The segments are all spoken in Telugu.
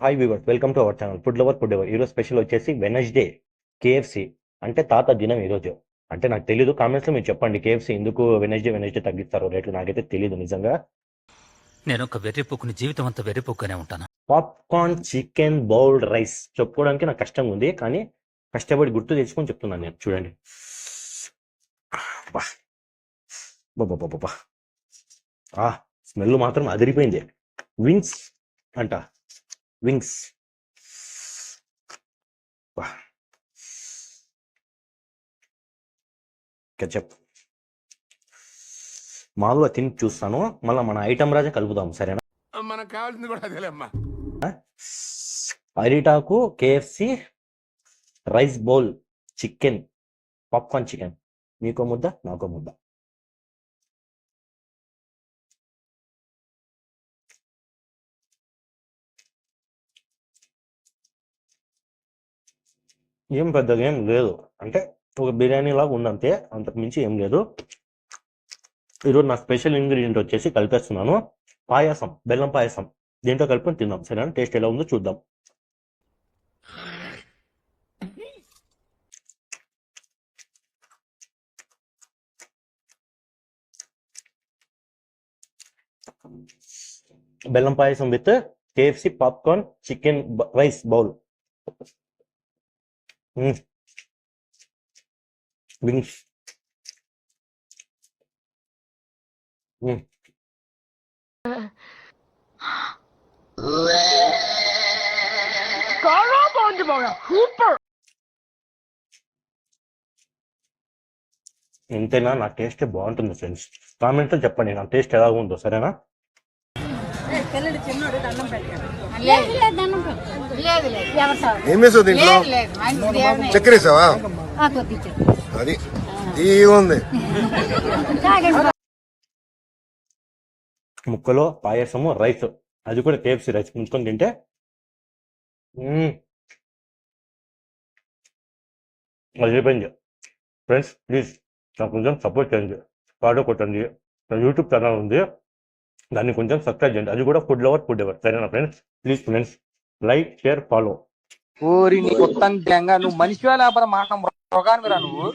Hi viewers, welcome to our channel food lover. ఈరోజు స్పెషల్ వచ్చేసి వెనస్డే కేఎఫ్సి. అంటే తాత దినం ఈరోజు. అంటే నాకు తెలీదు, కామెంట్స్లో మీరు చెప్పండి కేఎఫ్సి ఎందుకు వెనస్డే తగ్గిస్తారో రేట్లు. నాకైతే తెలియదు నిజంగా. నేను ఒక వెర్రిపోకుని జీవితం అంతా వెర్రిపోకునే ఉంటాను. పాప్కార్న్ చికెన్ బౌల్డ్ రైస్ చెప్పుకోవడానికి నాకు కష్టంగా ఉంది, కానీ కష్టపడి గుర్తు తెచ్చుకొని చెప్తున్నాను నేను. చూడండి, బాబా స్మెల్ మాత్రం అదిరిపోయింది. వింగ్స్ అంట, వింగ్స్. కెచప్ మామూలుగా తిని చూస్తాను, మళ్ళీ మన ఐటమ్ రాజా కలుపుదాం, సరేనా? మనకు కావాల్సింది కూడా అదేలేమ్మా. అరిటాకు KFC rice bowl chicken popcorn chicken. మీకో ముద్ద, నాకో ముద్ద. ఏం పెద్దగా ఏం లేదు, అంటే ఒక బిర్యానీ లాగా ఉందంతే, అంతకు మించి ఏం లేదు. ఈరోజు నా స్పెషల్ ఇంగ్రీడియంట్ వచ్చేసి కలిపేస్తున్నాను పాయసం, బెల్లం పాయసం. దీంట్లో కలుపుకొని తిందాం, సరేనా? టేస్ట్ ఎలా ఉందో చూద్దాం. బెల్లం payasam with KFC popcorn chicken rice bowl. Wings. ఎంతైనా నా టేస్ట్ బాగుంటుంది ఫ్రెండ్స్. కామెంట్లో చెప్పండి నా టేస్ట్ ఎలా ఉందో, సరేనా? ఏమేసావు దీంట్లో? చక్కెర వేసావా? అది ఉంది. ముక్కలో పాయసము రైస్, అది కూడా కేఎఫ్సి రైస్ ముంచుకొని తింటే అయిపోయింది. ఫ్రెండ్స్ ప్లీజ్ నాకు కొంచెం సపోర్ట్ చేయండి, ఫాలో కొట్టండి. నా యూట్యూబ్ ఛానల్ ఉంది, దాన్ని కొంచెం సబ్స్క్రైబ్ చేయండి. అది కూడా ఫుడ్ ఎవర్, సరేనా friends? Please friends, like share follow. ఊరి నీ మొత్తం గ్యాంగా నువ్వు మనిషివా లేకపోతే మాట మృగానివిరా నువ్వు?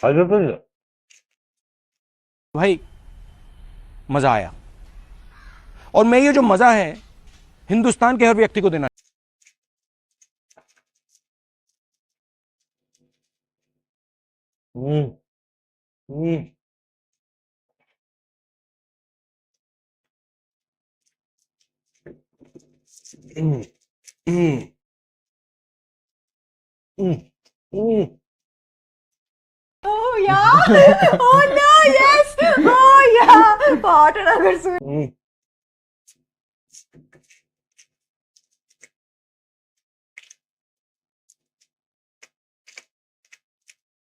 అయిపోయింది. भाई मजा आया और मैं ये जो मजा है हिंदुस्तान के हर व्यक्ति को देना। Oh yeah! Oh no! Yes! Oh yeah! Water agar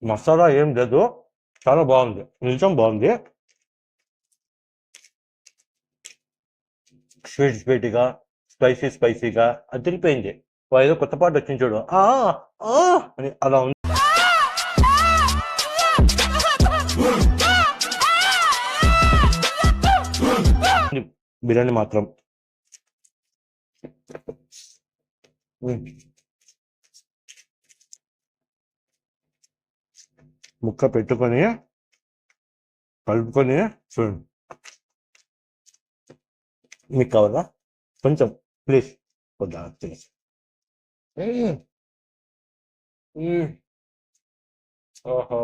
masala ఏం లేదు, చాలా బాగుంది, నిజం బాగుంది. స్వీట్గా స్పైసీగా అది తిరిగిపోయింది. ఏదో కొత్త పాట వచ్చింది చూడు, అని అలా ఉంది. బిర్యానీ మాత్రం ముక్క పెట్టుకొని కలుపుకొని చూడండి. మీకు కావాలా కొంచెం ప్లీజ్ కొద్దిగా తినేసి. ఓహో,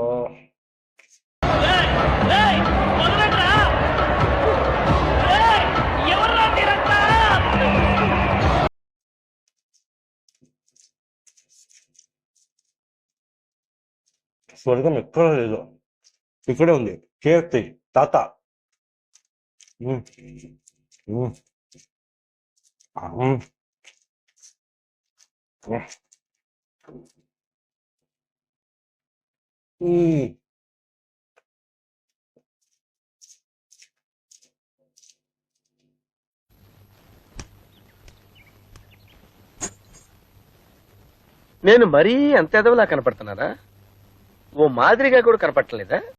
స్వర్గం ఎక్కడ లేదు, ఇక్కడే ఉంది. కేఎఫ్సి తాత. నేను మరీ అంత ఎదవలా కనపడుతున్నారా? ఓ మాదిరిగా కూడా కనపడలేదా?